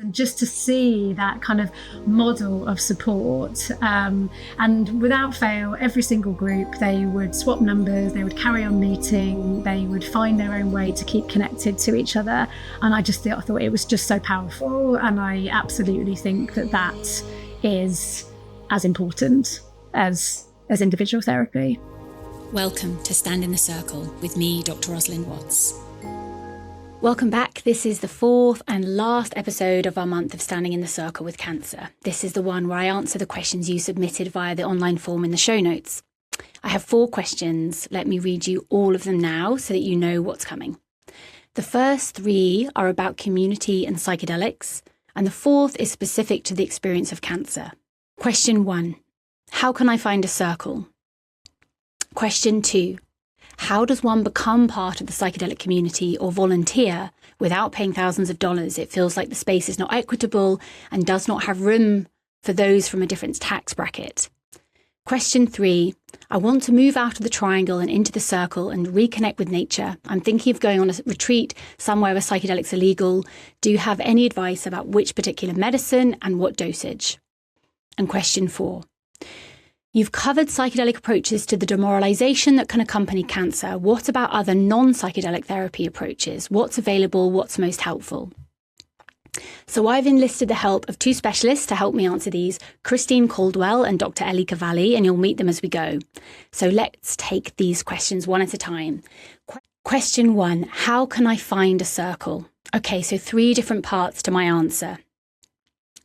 And just to see that kind of model of support, and without fail, every single group, they would swap numbers, they would carry on meeting, they would find their own way to keep connected to each other. And I thought it was just so powerful. And I absolutely think that is as important as individual therapy. Welcome to Stand in the Circle with me, Dr Rosalind Watts. Welcome back. This is the fourth and last episode of our month of Standing in the Circle with Cancer. This is the one where I answer the questions you submitted via the online form in the show notes. I have 4 questions. Let me read you all of them now so that you know what's coming. The first 3 are about community and psychedelics, and the 4th is specific to the experience of cancer. Question 1. How can I find a circle? Question 2. How does one become part of the psychedelic community or volunteer without paying thousands of dollars? It feels like the space is not equitable and does not have room for those from a different tax bracket. Question 3. I want to move out of the triangle and into the circle and reconnect with nature. I'm thinking of going on a retreat somewhere where psychedelics are legal. Do you have any advice about which particular medicine and what dosage? And question 4. You've covered psychedelic approaches to the demoralization that can accompany cancer. What about other non-psychedelic therapy approaches? What's available? What's most helpful? So I've enlisted the help of 2 specialists to help me answer these, Christine Caldwell and Dr. Ellie Cavalli, and you'll meet them as we go. So let's take these questions one at a time. Question 1, how can I find a circle? Okay, so 3 different parts to my answer.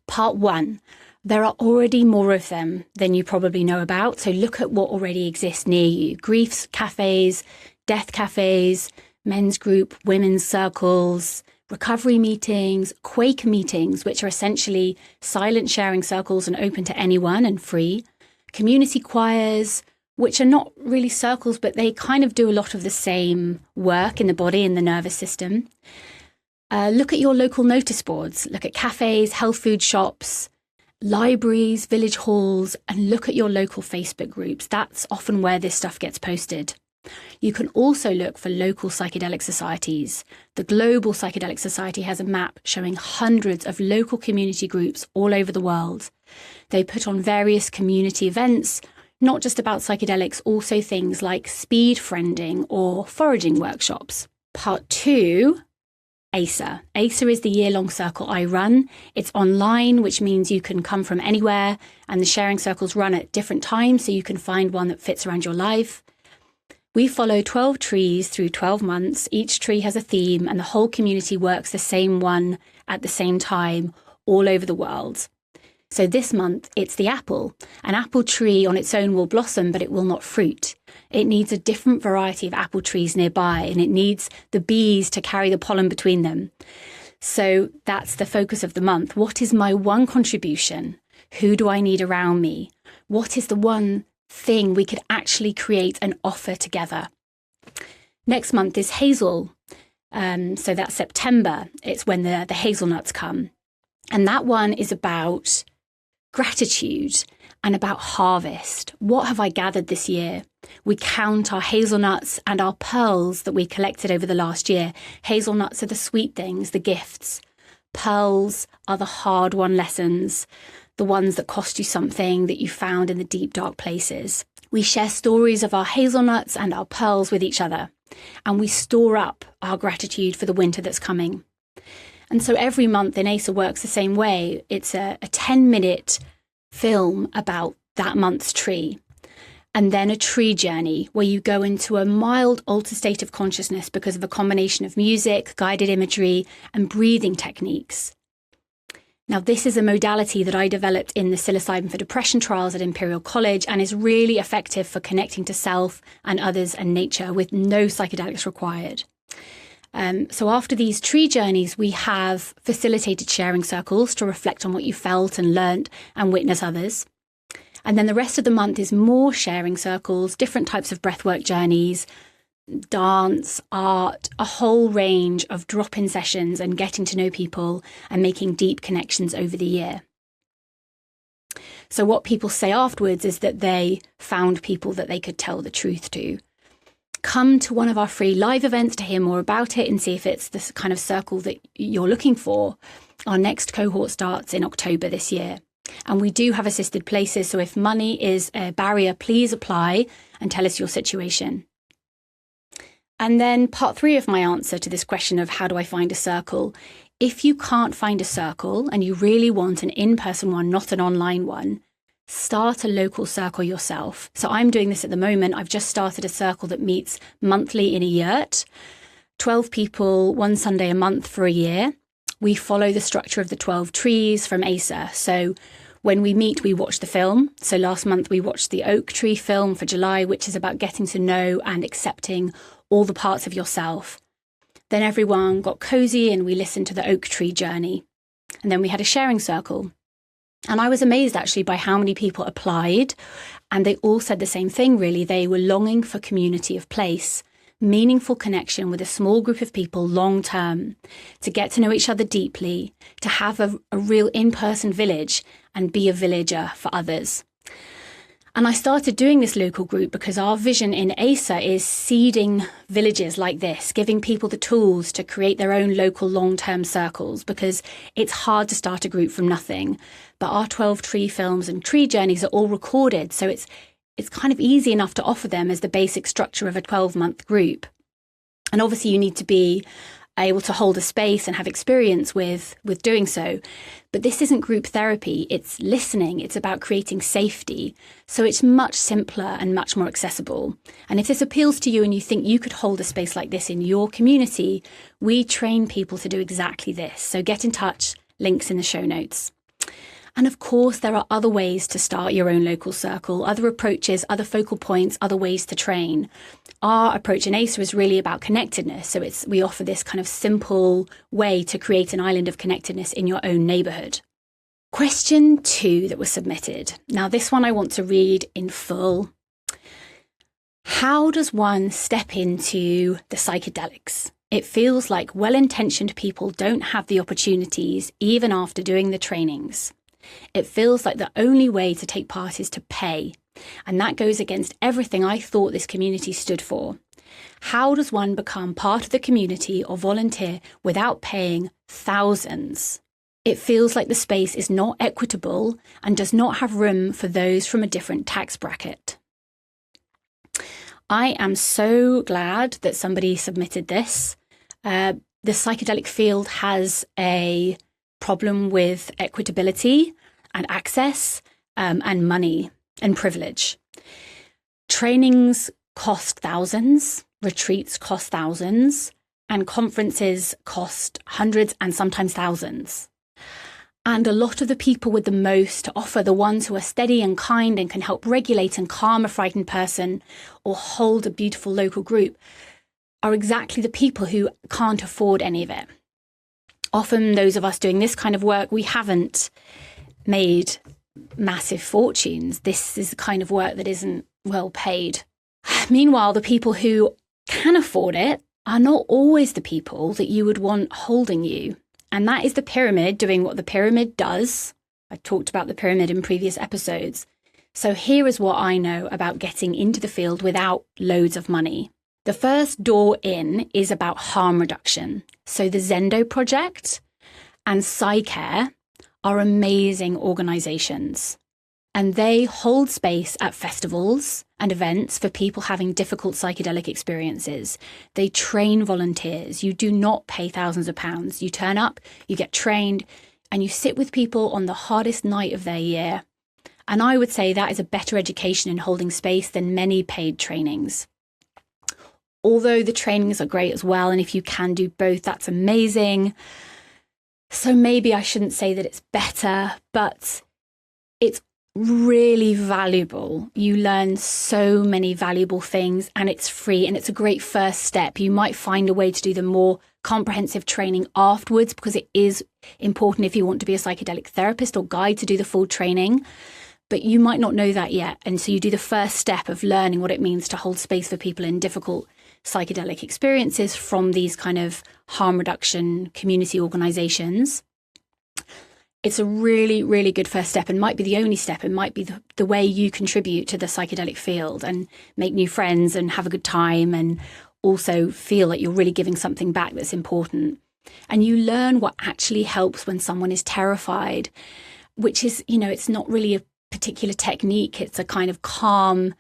Part 1. There are already more of them than you probably know about, so look at what already exists near you. Griefs cafes, death cafes, men's group, women's circles, recovery meetings, Quaker meetings, which are essentially silent sharing circles and open to anyone and free, community choirs, which are not really circles, but they kind of do a lot of the same work in the body and the nervous system. Look at your local notice boards, look at cafes, health food shops, libraries, village halls, and look at your local Facebook groups. That's often where this stuff gets posted. You can also look for local psychedelic societies. The Global Psychedelic Society has a map showing hundreds of local community groups all over the world. They put on various community events, not just about psychedelics, also things like speed friending or foraging workshops. Part 2. ASA. ASA is the year-long circle I run. It's online, which means you can come from anywhere, and the sharing circles run at different times, so you can find one that fits around your life. We follow 12 trees through 12 months. Each tree has a theme, and the whole community works the same one at the same time all over the world. So this month, it's the apple. An apple tree on its own will blossom, but it will not fruit. It needs a different variety of apple trees nearby, and it needs the bees to carry the pollen between them. So that's the focus of the month. What is my one contribution? Who do I need around me? What is the one thing we could actually create and offer together? Next month is hazel. So that's September. It's when the hazelnuts come. And that one is about gratitude and about harvest. What have I gathered this year? We count our hazelnuts and our pearls that we collected over the last year. Hazelnuts are the sweet things, the gifts. Pearls are the hard-won lessons, the ones that cost you something that you found in the deep, dark places. We share stories of our hazelnuts and our pearls with each other, and we store up our gratitude for the winter that's coming. And so every month in ASA works the same way. It's a 10-minute film about that month's tree. And then a tree journey where you go into a mild altered state of consciousness because of a combination of music, guided imagery, and breathing techniques. Now, this is a modality that I developed in the psilocybin for depression trials at Imperial College and is really effective for connecting to self and others and nature with no psychedelics required. So after these tree journeys, we have facilitated sharing circles to reflect on what you felt and learnt and witness others. And then the rest of the month is more sharing circles, different types of breathwork journeys, dance, art, a whole range of drop-in sessions and getting to know people and making deep connections over the year. So what people say afterwards is that they found people that they could tell the truth to. Come to one of our free live events to hear more about it and see if it's the kind of circle that you're looking for. Our next cohort starts in October this year. And we do have assisted places, so if money is a barrier, please apply and tell us your situation. And then part 3 of my answer to this question of how do I find a circle? If you can't find a circle and you really want an in-person one, not an online one, start a local circle yourself. So I'm doing this at the moment. I've just started a circle that meets monthly in a yurt, 12 people, one Sunday a month for a year. We follow the structure of the 12 trees from ACER. So when we meet, we watch the film. So last month we watched the Oak Tree film for July, which is about getting to know and accepting all the parts of yourself. Then everyone got cozy and we listened to the Oak Tree journey. And then we had a sharing circle. And I was amazed actually by how many people applied. And they all said the same thing, really. They were longing for community of place, meaningful connection with a small group of people long term, to get to know each other deeply, to have a real in-person village and be a villager for others. And I started doing this local group because our vision in ACER is seeding villages like this, giving people the tools to create their own local long-term circles, because it's hard to start a group from nothing. But our 12 tree films and tree journeys are all recorded, so it's kind of easy enough to offer them as the basic structure of a 12-month group. And obviously you need to be able to hold a space and have experience with doing so. But this isn't group therapy, it's listening, it's about creating safety. So it's much simpler and much more accessible. And if this appeals to you and you think you could hold a space like this in your community, we train people to do exactly this. So get in touch, links in the show notes. And of course, there are other ways to start your own local circle, other approaches, other focal points, other ways to train. Our approach in ACER is really about connectedness. So we offer this kind of simple way to create an island of connectedness in your own neighbourhood. Question 2 that was submitted. Now, this one I want to read in full. How does one step into the psychedelics? It feels like well-intentioned people don't have the opportunities even after doing the trainings. It feels like the only way to take part is to pay. And that goes against everything I thought this community stood for. How does one become part of the community or volunteer without paying thousands? It feels like the space is not equitable and does not have room for those from a different tax bracket. I am so glad that somebody submitted this. The psychedelic field has a problem with equitability and access and money and privilege. Trainings cost thousands, retreats cost thousands, and conferences cost hundreds and sometimes thousands. And a lot of the people with the most to offer, the ones who are steady and kind and can help regulate and calm a frightened person or hold a beautiful local group, are exactly the people who can't afford any of it. Often those of us doing this kind of work, we haven't made massive fortunes. This is the kind of work that isn't well paid. Meanwhile, the people who can afford it are not always the people that you would want holding you. And that is the pyramid doing what the pyramid does. I talked about the pyramid in previous episodes. So here is what I know about getting into the field without loads of money. The first door in is about harm reduction. So the Zendo Project and PsyCare are amazing organisations. And they hold space at festivals and events for people having difficult psychedelic experiences. They train volunteers. You do not pay thousands of pounds. You turn up, you get trained, and you sit with people on the hardest night of their year. And I would say that is a better education in holding space than many paid trainings. Although the trainings are great as well, and if you can do both, that's amazing. So maybe I shouldn't say that it's better, but it's really valuable. You learn so many valuable things and it's free and it's a great first step. You might find a way to do the more comprehensive training afterwards, because it is important if you want to be a psychedelic therapist or guide to do the full training. But you might not know that yet. And so you do the first step of learning what it means to hold space for people in difficult psychedelic experiences from these kind of harm reduction community organizations. It's a really, really good first step and might be the only step. It might be the way you contribute to the psychedelic field and make new friends and have a good time and also feel like you're really giving something back that's important. And you learn what actually helps when someone is terrified, which is, it's not really a particular technique. It's a kind of calm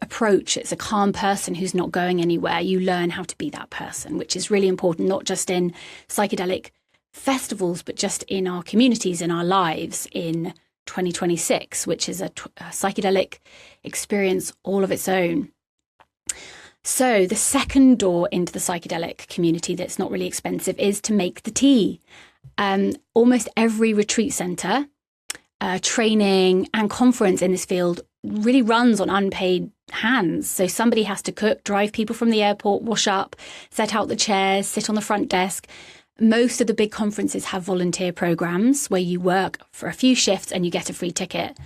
approach. It's a calm person who's not going anywhere. You learn how to be that person, which is really important, not just in psychedelic festivals, but just in our communities, in our lives in 2026, which is a psychedelic experience all of its own. So the second door into the psychedelic community that's not really expensive is to make the tea. Almost every retreat centre, training and conference in this field really runs on unpaid hands. So somebody has to cook, drive people from the airport, wash up, set out the chairs, sit on the front desk. Most of the big conferences have volunteer programs where you work for a few shifts and you get a free ticket.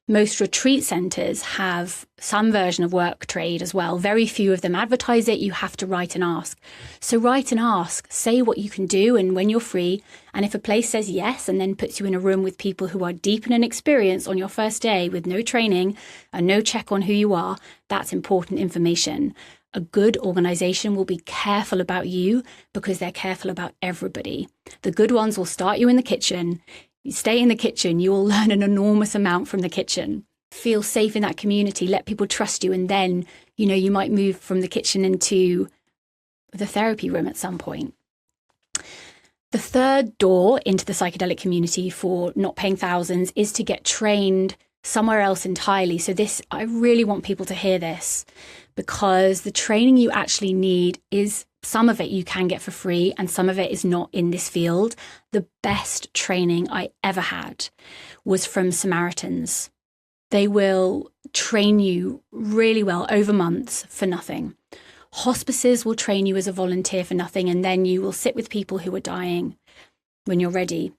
Most retreat centres have some version of work trade as well. Very few of them advertise it. You have to write and ask. So write and ask, say what you can do and when you're free. And if a place says yes and then puts you in a room with people who are deep in an experience on your first day with no training and no check on who you are, that's important information. A good organisation will be careful about you because they're careful about everybody. The good ones will start you in the kitchen. You stay in the kitchen, you will learn an enormous amount from the kitchen. Feel safe in that community, let people trust you, and then, you might move from the kitchen into the therapy room at some point. The third door into the psychedelic community for not paying thousands is to get trained somewhere else entirely. So this, I really want people to hear this, because the training you actually need is, some of it you can get for free and some of it is not in this field. The best training I ever had was from Samaritans. They will train you really well over months for nothing. Hospices will train you as a volunteer for nothing, and then you will sit with people who are dying when you're ready.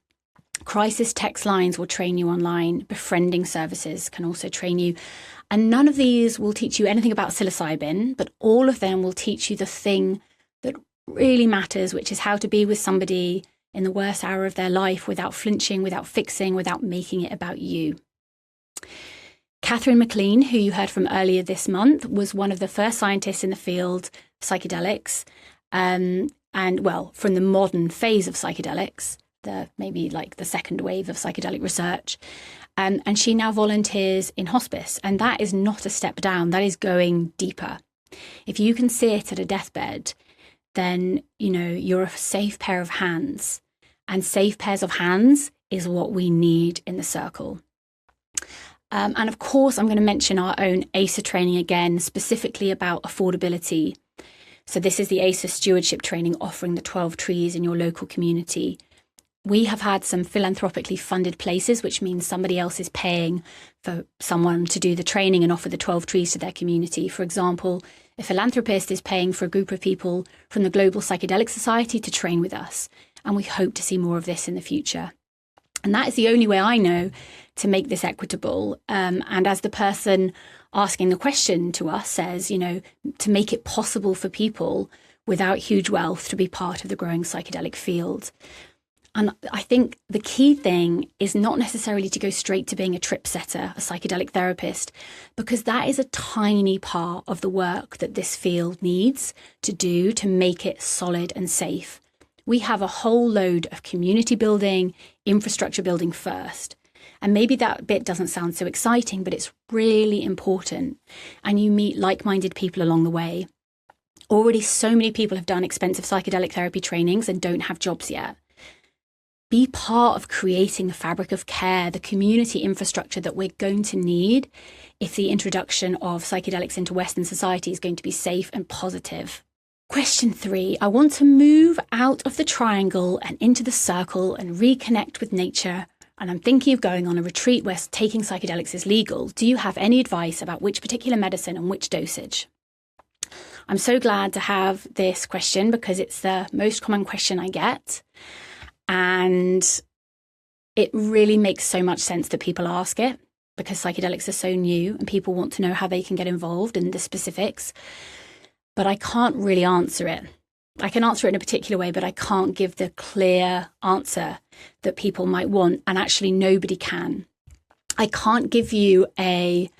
Crisis text lines will train you online. Befriending services can also train you. And none of these will teach you anything about psilocybin, but all of them will teach you the thing that really matters, which is how to be with somebody in the worst hour of their life without flinching, without fixing, without making it about you. Catherine McLean, who you heard from earlier this month, was one of the first scientists in the field of psychedelics, from the modern phase of psychedelics, maybe like the second wave of psychedelic research. And she now volunteers in hospice. And that is not a step down. That is going deeper. If you can sit at a deathbed, then, you're a safe pair of hands. And safe pairs of hands is what we need in the circle. And of course, I'm going to mention our own ACER training again, specifically about affordability. So this is the ACER stewardship training offering the 12 trees in your local community. We have had some philanthropically funded places, which means somebody else is paying for someone to do the training and offer the 12 trees to their community. For example, a philanthropist is paying for a group of people from the Global Psychedelic Society to train with us. And we hope to see more of this in the future. And that is the only way I know to make this equitable. And as the person asking the question to us says, to make it possible for people without huge wealth to be part of the growing psychedelic field. And I think the key thing is not necessarily to go straight to being a trip setter, a psychedelic therapist, because that is a tiny part of the work that this field needs to do to make it solid and safe. We have a whole load of community building, infrastructure building first. And maybe that bit doesn't sound so exciting, but it's really important. And you meet like-minded people along the way. Already so many people have done expensive psychedelic therapy trainings and don't have jobs yet. Be part of creating the fabric of care, the community infrastructure that we're going to need if the introduction of psychedelics into Western society is going to be safe and positive. Question 3, I want to move out of the triangle and into the circle and reconnect with nature. And I'm thinking of going on a retreat where taking psychedelics is legal. Do you have any advice about which particular medicine and which dosage? I'm so glad to have this question because it's the most common question I get. And it really makes so much sense that people ask it because psychedelics are so new and people want to know how they can get involved in the specifics. But I can't really answer it. I can answer it in a particular way, but I can't give the clear answer that people might want. And actually, nobody can. I can't give you a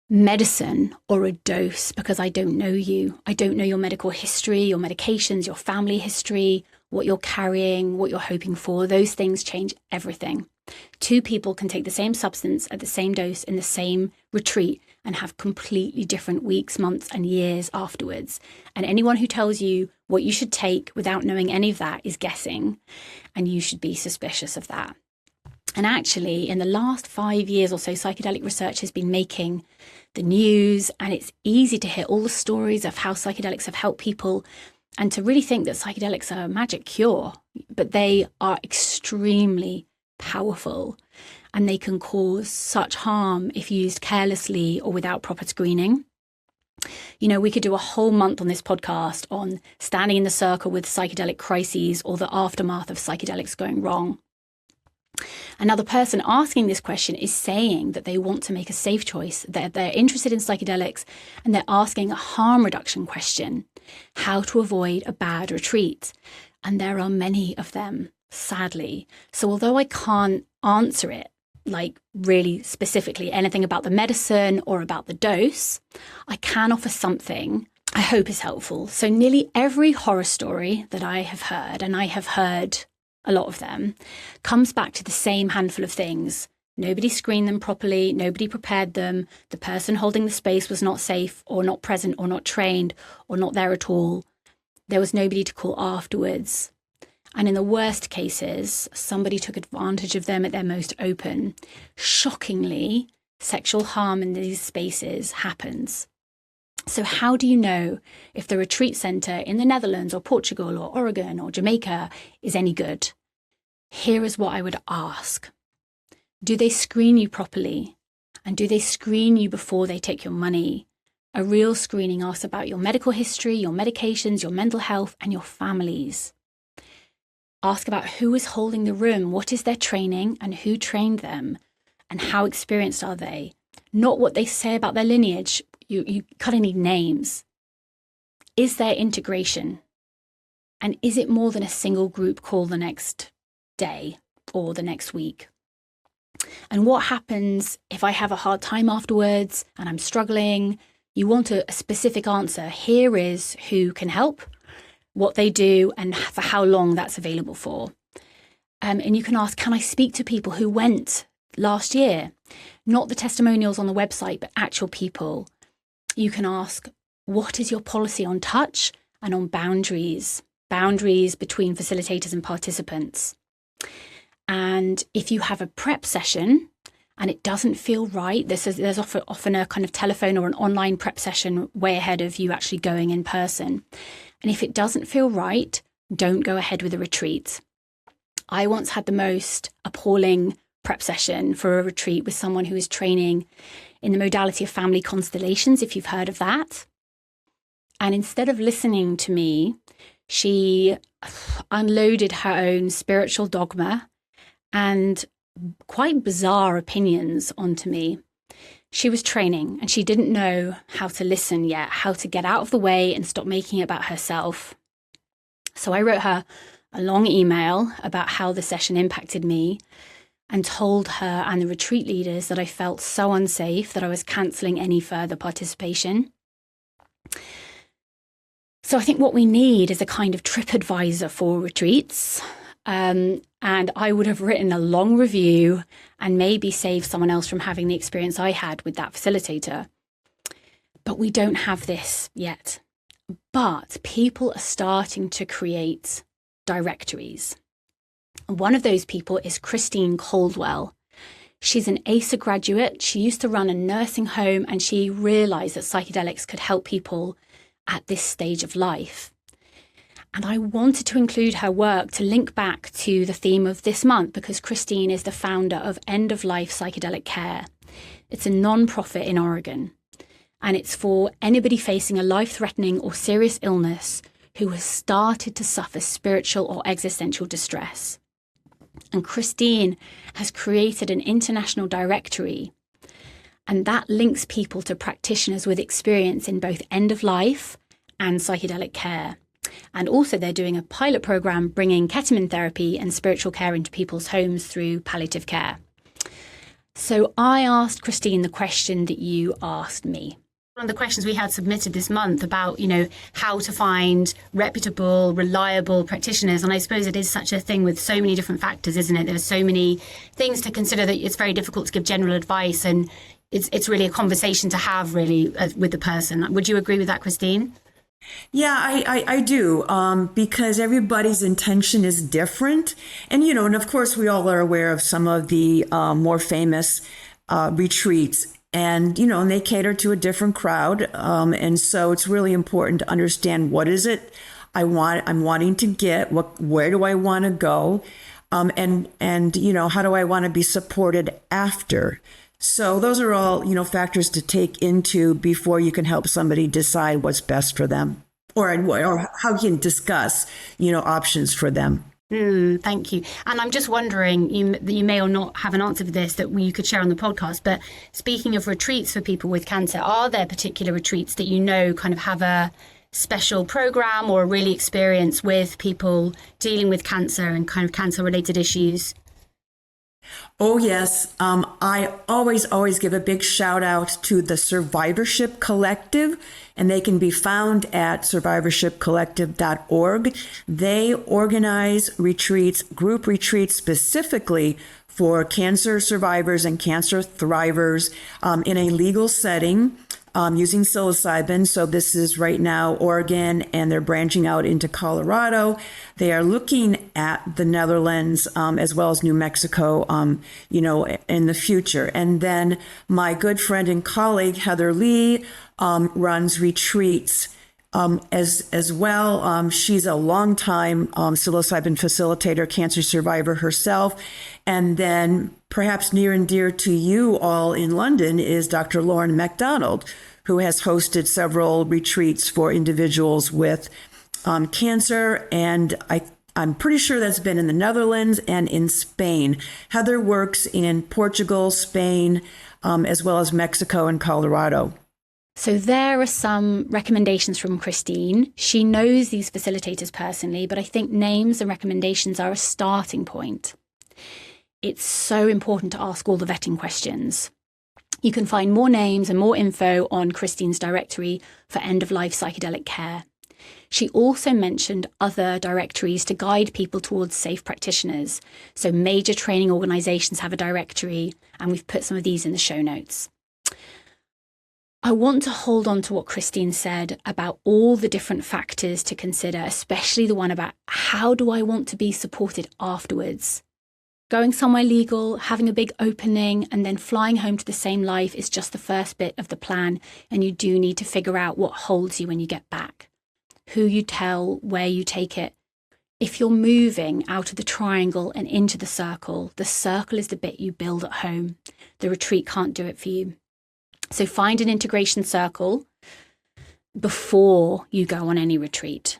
medicine or a dose because I don't know you. I don't know your medical history, your medications, your family history, what you're carrying, what you're hoping for. Those things change everything. 2 people can take the same substance at the same dose in the same retreat and have completely different weeks, months, and years afterwards. And anyone who tells you what you should take without knowing any of that is guessing, and you should be suspicious of that. And actually, in the last 5 years or so, psychedelic research has been making the news, and it's easy to hear all the stories of how psychedelics have helped people and to really think that psychedelics are a magic cure, but they are extremely powerful, and they can cause such harm if used carelessly or without proper screening. You know, we could do a whole month on this podcast on standing in the circle with psychedelic crises or the aftermath of psychedelics going wrong. And now the person asking this question is saying that they want to make a safe choice, that they're interested in psychedelics, and they're asking a harm reduction question, how to avoid a bad retreat. And there are many of them, sadly. So although I can't answer it, like really specifically anything about the medicine or about the dose, I can offer something I hope is helpful. So nearly every horror story that I have heard, and I have heard a lot of them, comes back to the same handful of things. Nobody screened them properly, nobody prepared them, the person holding the space was not safe or not present or not trained or not there at all. There was nobody to call afterwards. And in the worst cases, somebody took advantage of them at their most open. Shockingly, sexual harm in these spaces happens. So how do you know if the retreat centre in the Netherlands or Portugal or Oregon or Jamaica is any good? Here is what I would ask. Do they screen you properly? And do they screen you before they take your money? A real screening asks about your medical history, your medications, your mental health, and your families. Ask about who is holding the room, what is their training, and who trained them, and how experienced are they? Not what they say about their lineage. You kind of need names. Is there integration? And is it more than a single group call the next day or the next week? And what happens if I have a hard time afterwards and I'm struggling? You want a specific answer. Here is who can help, what they do, and for how long that's available for. And you can ask, can I speak to people who went last year? Not the testimonials on the website, but actual people. You can ask, what is your policy on touch and on boundaries between facilitators and participants? And if you have a prep session and it doesn't feel right, there's often a kind of telephone or an online prep session way ahead of you actually going in person. And if it doesn't feel right, don't go ahead with a retreat. I once had the most appalling prep session for a retreat with someone who is training in the modality of family constellations, if you've heard of that. And instead of listening to me, she unloaded her own spiritual dogma and quite bizarre opinions onto me. She was training and she didn't know how to listen yet, how to get out of the way and stop making it about herself. So I wrote her a long email about how the session impacted me and told her and the retreat leaders that I felt so unsafe that I was cancelling any further participation. So I think what we need is a kind of TripAdvisor for retreats. And I would have written a long review and maybe saved someone else from having the experience I had with that facilitator. But we don't have this yet. But people are starting to create directories. One of those people is Christine Caldwell. She's an ASA graduate. She used to run a nursing home and she realised that psychedelics could help people at this stage of life. And I wanted to include her work to link back to the theme of this month because Christine is the founder of End of Life Psychedelic Care. It's a non-profit in Oregon. And it's for anybody facing a life-threatening or serious illness who has started to suffer spiritual or existential distress. And Christine has created an international directory, and that links people to practitioners with experience in both end of life and psychedelic care. And also they're doing a pilot program bringing ketamine therapy and spiritual care into people's homes through palliative care. So I asked Christine the question that you asked me. One of the questions we had submitted this month about, you know, how to find reputable, reliable practitioners. And I suppose it is such a thing with so many different factors, isn't it? There are so many things to consider that it's very difficult to give general advice. And it's really a conversation to have, really, with the person. Would you agree with that, Christine? Yeah, I do, because everybody's intention is different. And, you know, and of course, we all are aware of some of the more famous retreats. And, you know, and they cater to a different crowd. And so it's really important to understand what is it I'm wanting to get, where do I want to go? And, you know, how do I want to be supported after? So those are all, you know, factors to take into before you can help somebody decide what's best for them, or how you can discuss, you know, options for them. Thank you. And I'm just wondering, you may or not have an answer for this that you could share on the podcast, but speaking of retreats for people with cancer, are there particular retreats that you know kind of have a special program or a really experience with people dealing with cancer and kind of cancer-related issues? Oh, yes. I always give a big shout out to the Survivorship Collective, and they can be found at survivorshipcollective.org. They organize retreats, group retreats specifically for cancer survivors and cancer thrivers in a legal setting. Using psilocybin. So this is right now Oregon, and they're branching out into Colorado. They are looking at the Netherlands as well as New Mexico, you know, in the future. And then my good friend and colleague, Heather Lee, runs retreats as well. She's a longtime psilocybin facilitator, cancer survivor herself. And then perhaps near and dear to you all in London is Dr. Lauren MacDonald, who has hosted several retreats for individuals with cancer. And I'm pretty sure that's been in the Netherlands and in Spain. Heather works in Portugal, Spain, as well as Mexico and Colorado. So there are some recommendations from Christine. She knows these facilitators personally, but I think names and recommendations are a starting point. It's so important to ask all the vetting questions. You can find more names and more info on Christine's directory for end-of-life psychedelic care. She also mentioned other directories to guide people towards safe practitioners. So major training organisations have a directory, and we've put some of these in the show notes. I want to hold on to what Christine said about all the different factors to consider, especially the one about how do I want to be supported afterwards. Going somewhere legal, having a big opening, and then flying home to the same life is just the first bit of the plan, and you do need to figure out what holds you when you get back. Who you tell, where you take it. If you're moving out of the triangle and into the circle is the bit you build at home. The retreat can't do it for you. So find an integration circle before you go on any retreat.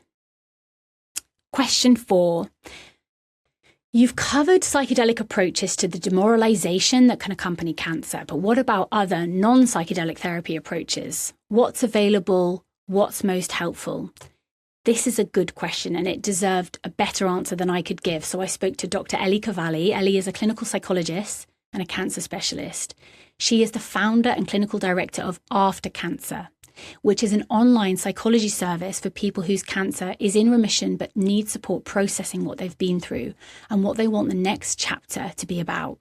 Question 4. You've covered psychedelic approaches to the demoralization that can accompany cancer, but what about other non-psychedelic therapy approaches? What's available? What's most helpful? This is a good question, and it deserved a better answer than I could give. So I spoke to Dr. Ellie Cavalli. Ellie is a clinical psychologist and a cancer specialist. She is the founder and clinical director of After Cancer, which is an online psychology service for people whose cancer is in remission but need support processing what they've been through and what they want the next chapter to be about.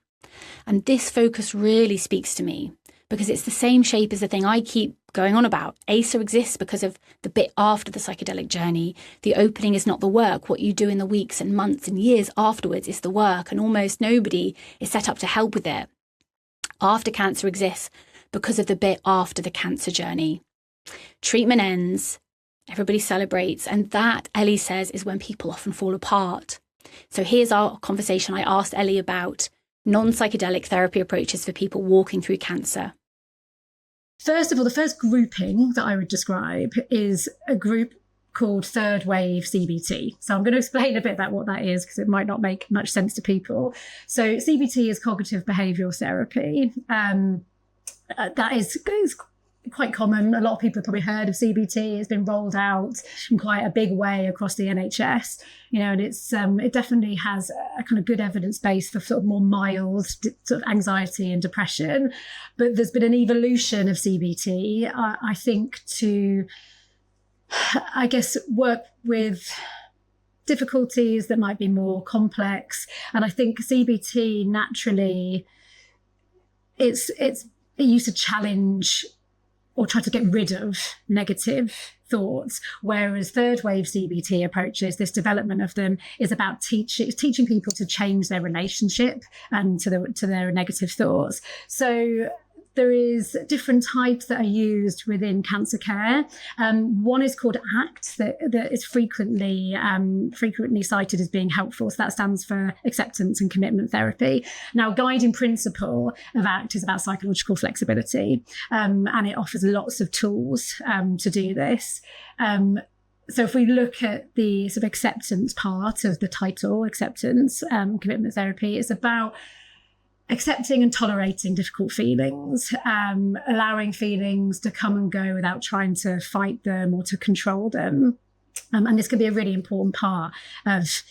And this focus really speaks to me because it's the same shape as the thing I keep going on about. ASA exists because of the bit after the psychedelic journey. The opening is not the work. What you do in the weeks and months and years afterwards is the work, and almost nobody is set up to help with it. After Cancer exists because of the bit after the cancer journey. Treatment ends, everybody celebrates, and that, Ellie says, is when people often fall apart. So here's our conversation. I asked Ellie about non-psychedelic therapy approaches for people walking through cancer. First of all, the first grouping that I would describe is a group called Third Wave CBT. So I'm going to explain a bit about what that is because it might not make much sense to people. So CBT is cognitive behavioural therapy. That is quite common. A lot of people have probably heard of CBT. It's been rolled out in quite a big way across the NHS, and it definitely has a kind of good evidence base for sort of more mild sort of anxiety and depression. But there's been an evolution of CBT, I think, to, I guess, work with difficulties that might be more complex. And I think CBT naturally, it used to challenge or try to get rid of negative thoughts, whereas third wave CBT approaches, this development of them is about teaching people to change their relationship and to their negative thoughts. So there is different types that are used within cancer care. One is called ACT, that is frequently cited as being helpful. So that stands for acceptance and commitment therapy. Now, guiding principle of ACT is about psychological flexibility, and it offers lots of tools to do this. So if we look at the sort of acceptance part of the title, acceptance, commitment therapy, it's about accepting and tolerating difficult feelings, allowing feelings to come and go without trying to fight them or to control them. And this can be a really important part of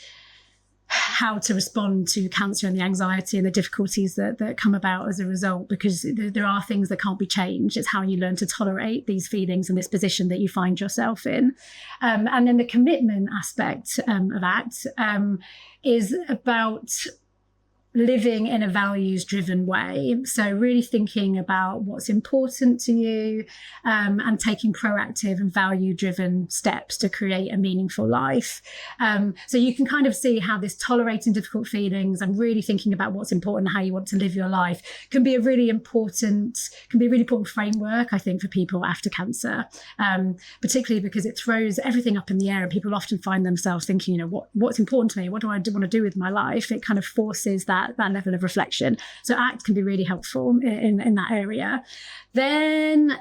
how to respond to cancer and the anxiety and the difficulties that come about as a result, because there are things that can't be changed. It's how you learn to tolerate these feelings and this position that you find yourself in. And then the commitment aspect of ACT is about living in a values-driven way. So really thinking about what's important to you, and taking proactive and value-driven steps to create a meaningful life. So you can kind of see how this tolerating difficult feelings and really thinking about what's important and how you want to live your life can be a really important framework, I think, for people after cancer, particularly because it throws everything up in the air and people often find themselves thinking, what's important to me? What do I want to do with my life? It kind of forces that level of reflection. So ACT can be really helpful in that area. Then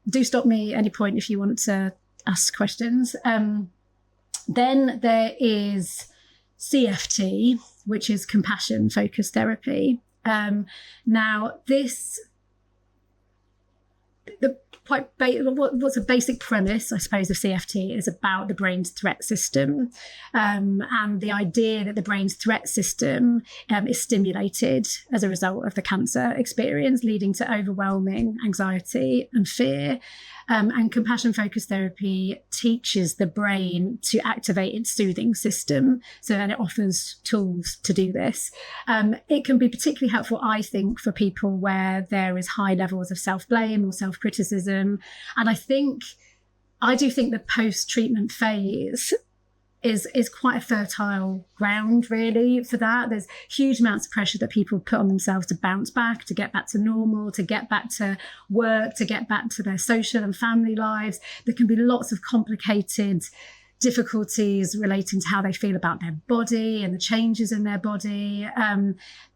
do stop me at any point if you want to ask questions. Then there is CFT, which is compassion focused therapy. Now this, what's a basic premise, I suppose, of CFT is about the brain's threat system, and the idea that the brain's threat system is stimulated as a result of the cancer experience, leading to overwhelming anxiety and fear. And compassion-focused therapy teaches the brain to activate its soothing system. So then it offers tools to do this. It can be particularly helpful, I think, for people where there is high levels of self-blame or self-criticism. And I do think the post-treatment phase is quite a fertile ground, really, for that. There's huge amounts of pressure that people put on themselves to bounce back, to get back to normal, to get back to work, to get back to their social and family lives. There can be lots of complicated difficulties relating to how they feel about their body and the changes in their body.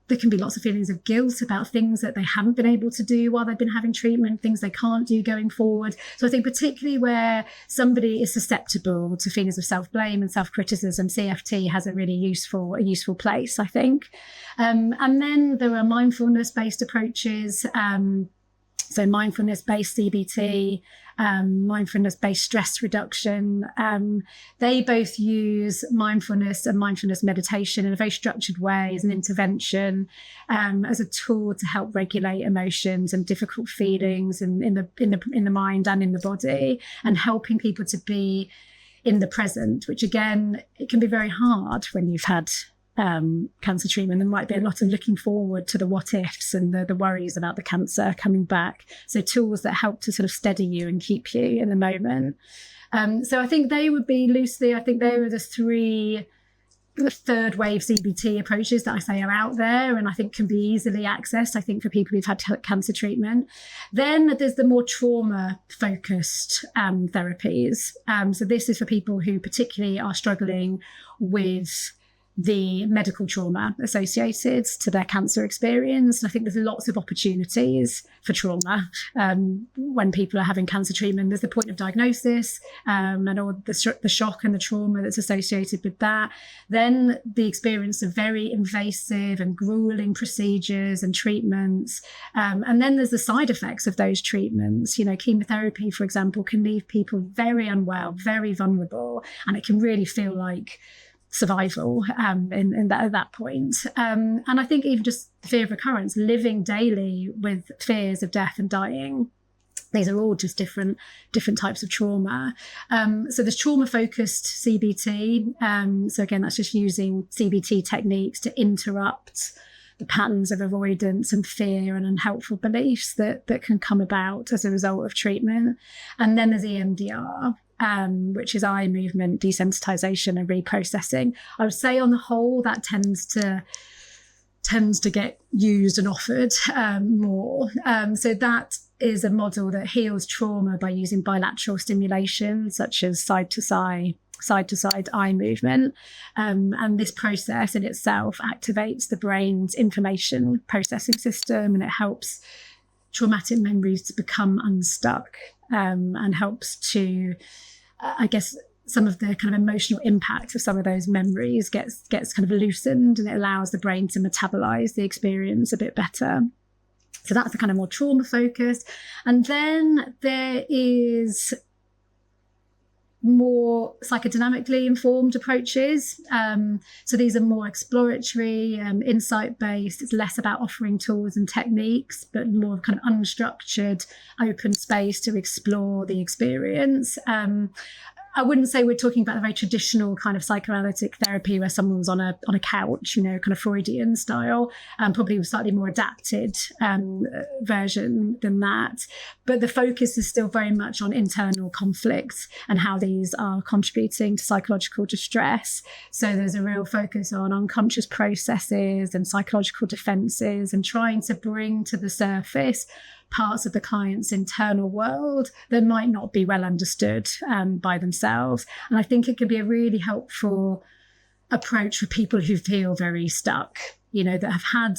There can be lots of feelings of guilt about things that they haven't been able to do while they've been having treatment, things they can't do going forward. So I think particularly where somebody is susceptible to feelings of self-blame and self-criticism, CFT has a really useful place, I think. And then there are mindfulness-based approaches. So mindfulness-based CBT, mindfulness-based stress reduction. They both use mindfulness and mindfulness meditation in a very structured way as an intervention, as a tool to help regulate emotions and difficult feelings in the mind and in the body, and helping people to be in the present, which again, it can be very hard when you've had cancer treatment. There might be a lot of looking forward to the what ifs and the worries about the cancer coming back. So tools that help to sort of steady you and keep you in the moment. So I think they would be loosely, I think they were the third wave CBT approaches that I say are out there and I think can be easily accessed, I think, for people who've had cancer treatment. Then there's the more trauma focused therapies. So this is for people who particularly are struggling with the medical trauma associated to their cancer experience. And I think there's lots of opportunities for trauma when people are having cancer treatment. There's the point of diagnosis and all the shock and the trauma that's associated with that. Then the experience of very invasive and grueling procedures and treatments. And then there's the side effects of those treatments. You know, chemotherapy, for example, can leave people very unwell, very vulnerable, and it can really feel like survival at that point. And I think even just the fear of recurrence, living daily with fears of death and dying, these are all just different types of trauma. So there's trauma-focused CBT. So again, that's just using CBT techniques to interrupt the patterns of avoidance and fear and unhelpful beliefs that can come about as a result of treatment. And then there's EMDR, which is eye movement desensitization and reprocessing. I would say on the whole that tends to get used and offered more. So that is a model that heals trauma by using bilateral stimulation, such as side to side eye movement. And this process in itself activates the brain's information processing system, and it helps traumatic memories to become unstuck, and helps to, I guess, some of the kind of emotional impact of some of those memories gets kind of loosened, and it allows the brain to metabolize the experience a bit better. So that's the kind of more trauma focused. And then there is more psychodynamically informed approaches. So these are more exploratory, insight-based. It's less about offering tools and techniques, but more kind of unstructured, open space to explore the experience. I wouldn't say we're talking about a very traditional kind of psychoanalytic therapy where someone's on a couch, you know, kind of Freudian style, probably a slightly more adapted version than that. But the focus is still very much on internal conflicts and how these are contributing to psychological distress. So there's a real focus on unconscious processes and psychological defenses, and trying to bring to the surface parts of the client's internal world that might not be well understood by themselves. And I think it can be a really helpful approach for people who feel very stuck, you know, that have had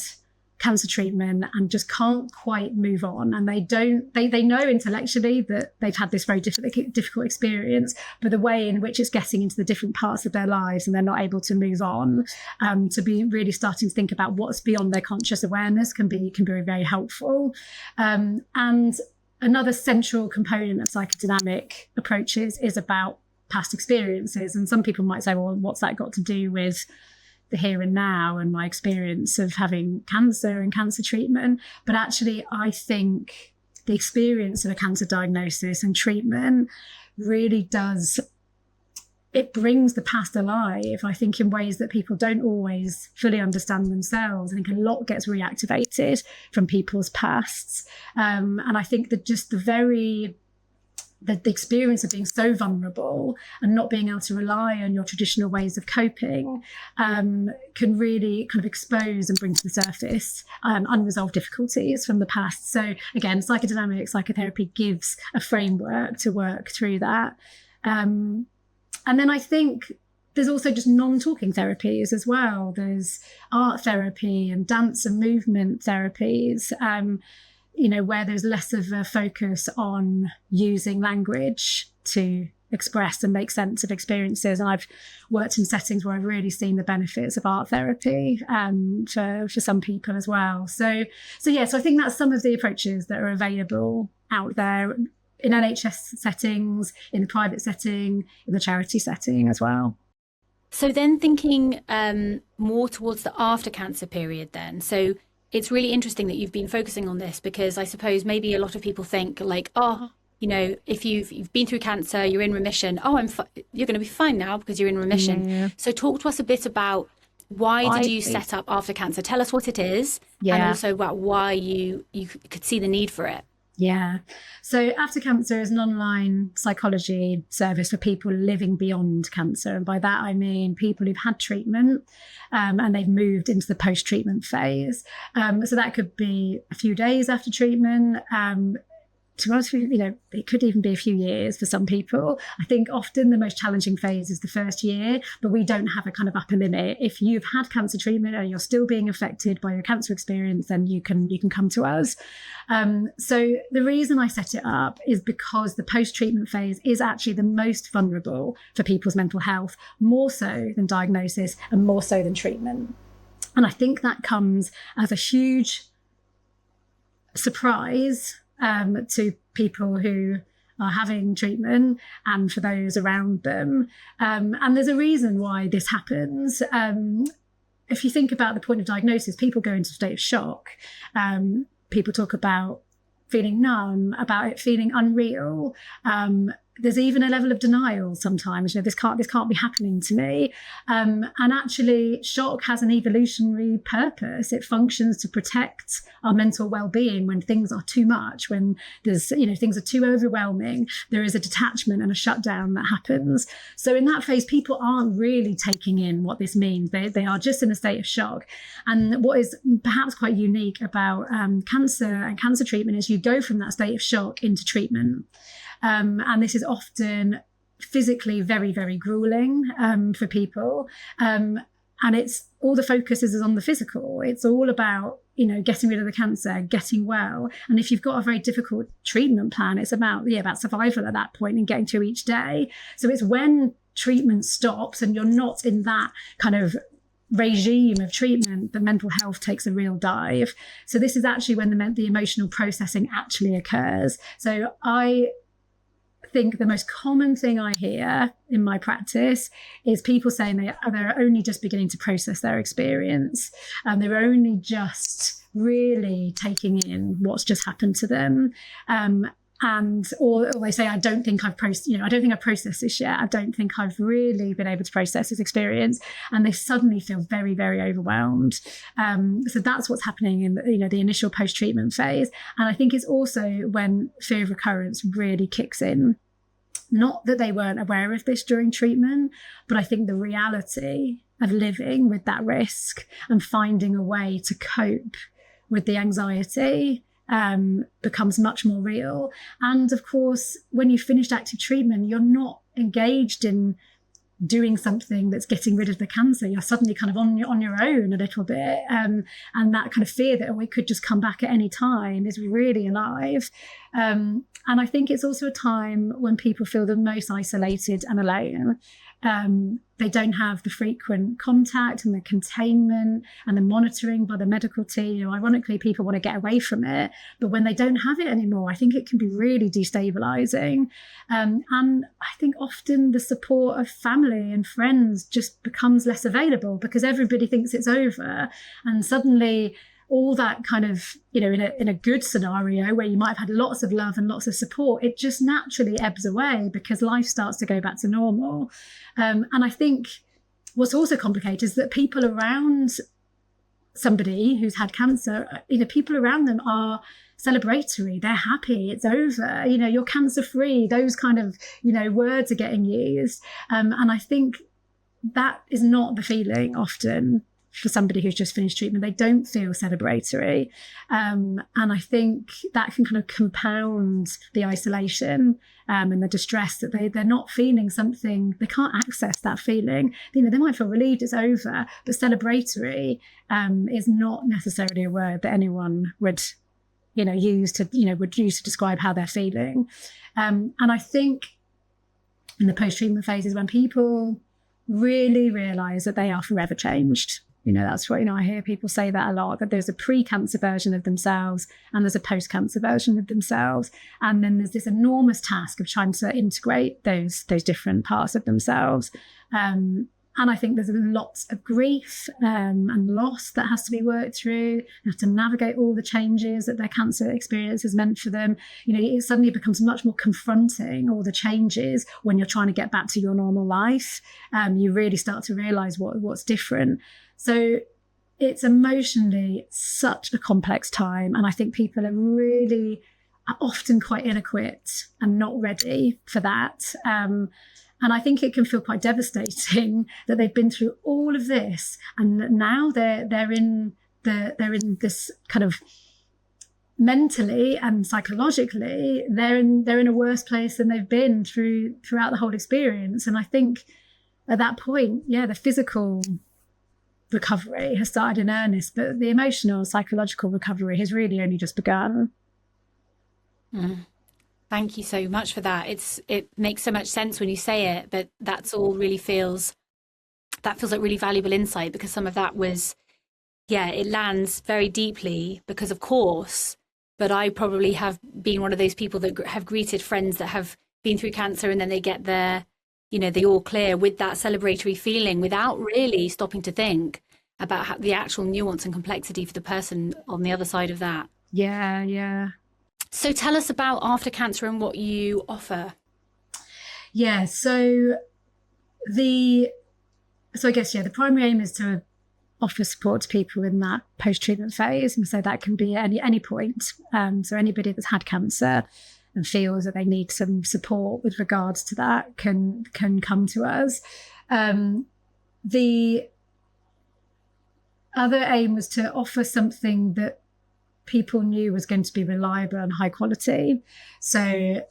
cancer treatment and just can't quite move on. And they know intellectually that they've had this very difficult experience, but the way in which it's getting into the different parts of their lives and they're not able to move on, to be really starting to think about what's beyond their conscious awareness can be very helpful. And another central component of psychodynamic approaches is about past experiences. And some people might say, well, what's that got to do with the here and now and my experience of having cancer and cancer treatment? But actually, I think the experience of a cancer diagnosis and treatment really does, it brings the past alive, I think, in ways that people don't always fully understand themselves. I think a lot gets reactivated from people's pasts. And I think that just the experience of being so vulnerable and not being able to rely on your traditional ways of coping can really kind of expose and bring to the surface unresolved difficulties from the past. So again, psychodynamic psychotherapy gives a framework to work through that. And then I think there's also just non-talking therapies as well. There's art therapy and dance and movement therapies, you know, where there's less of a focus on using language to express and make sense of experiences. And I've worked in settings where I've really seen the benefits of art therapy for some people as well. So I think that's some of the approaches that are available out there in NHS settings, in the private setting, in the charity setting as well. So then thinking more towards the after cancer period then. So it's really interesting that you've been focusing on this, because I suppose maybe a lot of people think like, oh, you know, if you've been through cancer, you're in remission. Oh, you're going to be fine now because you're in remission. Yeah. So talk to us a bit about why did you set up After Cancer? Tell us what it is, and also about why you could see the need for it. Yeah. So After Cancer is an online psychology service for people living beyond cancer. And by that, I mean people who've had treatment and they've moved into the post-treatment phase. So that could be a few days after treatment. to us, it could even be a few years for some people. I think often the most challenging phase is the first year, but we don't have a kind of upper limit. If you've had cancer treatment and you're still being affected by your cancer experience, then you can come to us. So the reason I set it up is because the post-treatment phase is actually the most vulnerable for people's mental health, more so than diagnosis and more so than treatment. And I think that comes as a huge surprise to people who are having treatment and for those around them. And there's a reason why this happens. If you think about the point of diagnosis, people go into a state of shock. People talk about feeling numb, about it feeling unreal. There's even a level of denial sometimes. This can't be happening to me. And actually, shock has an evolutionary purpose. It functions to protect our mental well-being when things are too much, when there's things are too overwhelming. There is a detachment and a shutdown that happens. So in that phase, people aren't really taking in what this means. They are just in a state of shock. And what is perhaps quite unique about cancer and cancer treatment is you go from that state of shock into treatment. And this is often physically very, very grueling for people. And it's all the focus is on the physical. It's all about, getting rid of the cancer, getting well. And if you've got a very difficult treatment plan, it's about survival at that point and getting through each day. So it's when treatment stops and you're not in that kind of regime of treatment, the mental health takes a real dive. So this is actually when the emotional processing actually occurs. So I think the most common thing I hear in my practice is people saying they're only just beginning to process their experience, and they're only just really taking in what's just happened to them. Or they say, I don't think I've processed this yet. I don't think I've really been able to process this experience. And they suddenly feel very, very overwhelmed. So that's what's happening in the initial post-treatment phase. And I think it's also when fear of recurrence really kicks in. Not that they weren't aware of this during treatment, but I think the reality of living with that risk and finding a way to cope with the anxiety becomes much more real. And of course, when you've finished active treatment, you're not engaged in doing something that's getting rid of the cancer. You're suddenly kind of on your own a little bit. And that kind of fear that it could just come back at any time is really alive. And I think it's also a time when people feel the most isolated and alone. They don't have the frequent contact and the containment and the monitoring by the medical team. Ironically, people want to get away from it, but when they don't have it anymore, I think it can be really destabilizing. And I think often the support of family and friends just becomes less available because everybody thinks it's over, and suddenly all that kind of, in a good scenario where you might have had lots of love and lots of support, it just naturally ebbs away because life starts to go back to normal. And I think what's also complicated is that people around somebody who's had cancer, people around them are celebratory. They're happy. It's over. You're cancer free. Those kind of, words are getting used. And I think that is not the feeling often for somebody who's just finished treatment. They don't feel celebratory. And I think that can kind of compound the isolation and the distress that they're not feeling something, they can't access that feeling. They might feel relieved it's over, but celebratory is not necessarily a word that anyone would use to describe how they're feeling. And I think in the post-treatment phase is when people really realise that they are forever changed. That's what, I hear people say that a lot, that there's a pre-cancer version of themselves and there's a post-cancer version of themselves. And then there's this enormous task of trying to integrate those different parts of themselves. And I think there's lots of grief and loss that has to be worked through. They have to navigate all the changes that their cancer experience has meant for them. It suddenly becomes much more confronting, all the changes, when you're trying to get back to your normal life. You really start to realise what's different. So it's emotionally such a complex time. And I think people are often quite ill-equipped and not ready for that. And I think it can feel quite devastating that they've been through all of this, and now they're in this kind of mentally and psychologically, they're in a worse place than they've been throughout the whole experience. And I think at that point, the physical recovery has started in earnest, but the emotional, psychological recovery has really only just begun. Thank you so much for that. It makes so much sense when you say it, but that's all really feels like really valuable insight, because some of that was, it lands very deeply because of course, but I probably have been one of those people that have greeted friends that have been through cancer and then they get their, the all clear with that celebratory feeling without really stopping to think about how the actual nuance and complexity for the person on the other side of that. Yeah. So tell us about After Cancer and what you offer. Yeah, so I guess, the primary aim is to offer support to people in that post-treatment phase. And so that can be at any point. So anybody that's had cancer and feels that they need some support with regards to that can come to us. The other aim was to offer something that people knew was going to be reliable and high quality. So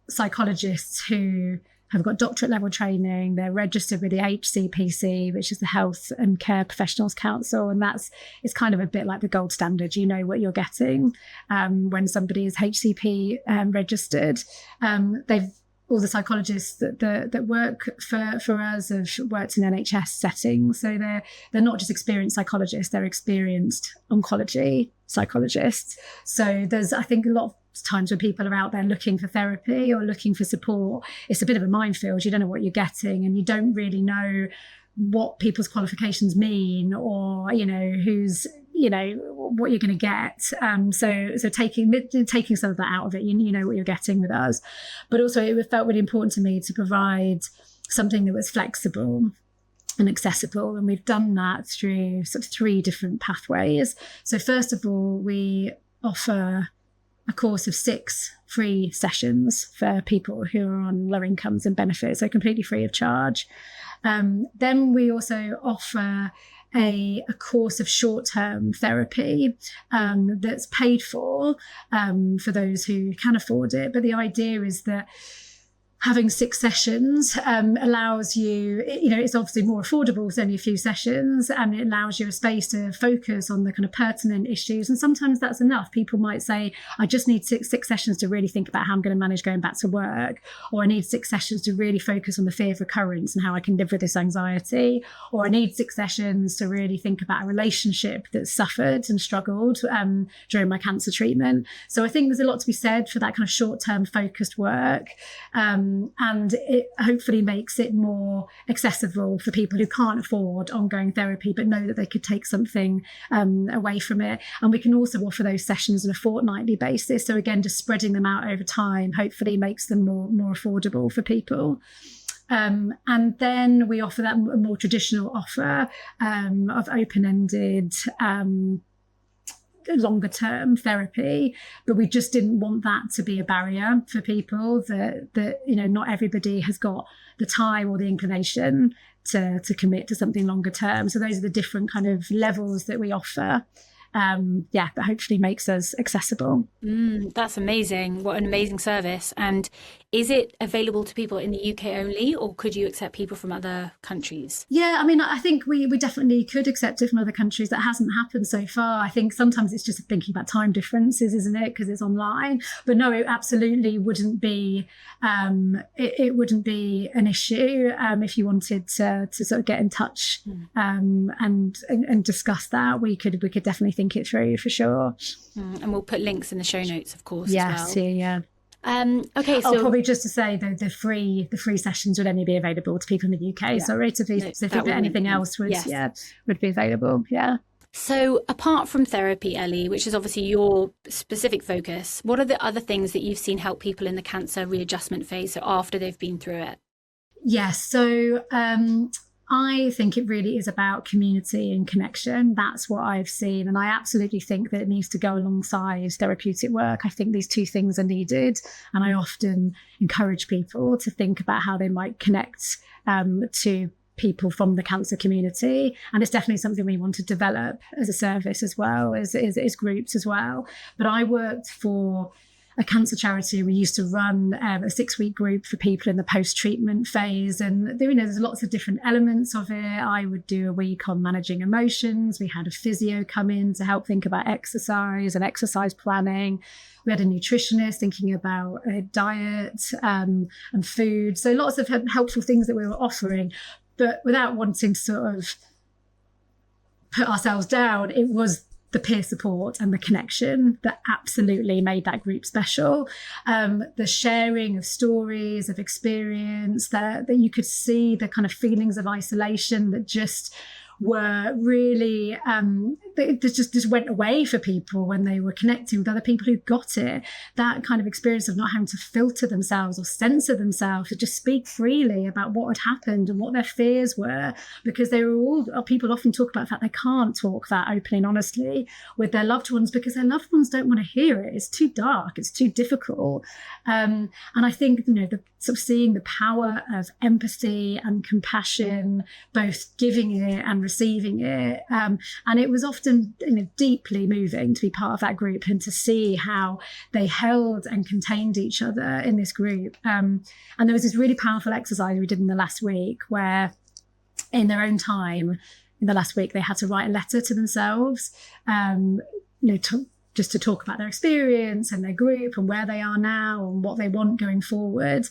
psychologists who have got doctorate level training, they're registered with the HCPC, which is the Health and Care Professionals Council, and it's kind of a bit like the gold standard. You know what you're getting when somebody is HCP registered. All the psychologists that work for us have worked in NHS settings, so they're not just experienced psychologists, they're experienced oncology psychologists. So there's, I think, a lot of times when people are out there looking for therapy or looking for support, it's a bit of a minefield. You don't know what you're getting, and you don't really know what people's qualifications mean, or who's what you're going to get. So taking some of that out of it, you know what you're getting with us. But also it felt really important to me to provide something that was flexible and accessible, and we've done that through sort of 3 different pathways. So first of all, we offer a course of 6 free sessions for people who are on low incomes and benefits, so completely free of charge. Then we also offer a course of short-term therapy that's paid for those who can afford it. But the idea is that having 6 sessions allows you, it's obviously more affordable, it's only a few sessions, and it allows you a space to focus on the kind of pertinent issues. And sometimes that's enough. People might say, I just need six sessions to really think about how I'm going to manage going back to work, or I need 6 sessions to really focus on the fear of recurrence and how I can live with this anxiety, or I need 6 sessions to really think about a relationship that's suffered and struggled during my cancer treatment. So I think there's a lot to be said for that kind of short-term focused work. And it hopefully makes it more accessible for people who can't afford ongoing therapy but know that they could take something away from it. And we can also offer those sessions on a fortnightly basis. So again, just spreading them out over time hopefully makes them more affordable for people. And then we offer that more traditional offer of open-ended longer term therapy, but we just didn't want that to be a barrier for people, that not everybody has got the time or the inclination to commit to something longer term. So those are the different kind of levels that we offer. That hopefully makes us accessible. That's amazing. What an amazing service. And is it available to people in the UK only, or could you accept people from other countries? Yeah, I mean, I think we definitely could accept it from other countries. That hasn't happened so far. I think sometimes it's just thinking about time differences, isn't it? Because it's online. But no, it absolutely wouldn't be. It wouldn't be an issue if you wanted to sort of get in touch and discuss that. We could definitely think it through for sure. And we'll put links in the show notes, of course. Yes, as well. yeah. Okay, so probably just to say the free sessions would only be available to people in the UK. Sorry to be specific, but anything else would be available. Yeah. So apart from therapy, Ellie, which is obviously your specific focus, what are the other things that you've seen help people in the cancer readjustment phase, so after they've been through it? Yes. So I think it really is about community and connection. That's what I've seen. And I absolutely think that it needs to go alongside therapeutic work. I think these 2 things are needed. And I often encourage people to think about how they might connect to people from the cancer community. And it's definitely something we want to develop as a service as well, as groups as well. But I worked for a cancer charity. We used to run a 6-week group for people in the post-treatment phase. And there's lots of different elements of it. I would do a week on managing emotions. We had a physio come in to help think about exercise and exercise planning. We had a nutritionist thinking about diet and food. So lots of helpful things that we were offering, but without wanting to sort of put ourselves down, it was the peer support and the connection that absolutely made that group special. The sharing of stories, of experience, that you could see the kind of feelings of isolation that just were really, they just went away for people when they were connecting with other people who got it. That kind of experience of not having to filter themselves or censor themselves, to just speak freely about what had happened and what their fears were, because people often talk about the fact they can't talk that openly and honestly with their loved ones because their loved ones don't want to hear it. It's too dark, it's too difficult. And I think, the sort of seeing the power of empathy and compassion, both giving it and receiving it. And it was often deeply moving to be part of that group and to see how they held and contained each other in this group. And there was this really powerful exercise we did in the last week where in their own time, in the last week, they had to write a letter to themselves, just to talk about their experience and their group and where they are now and what they want going forward.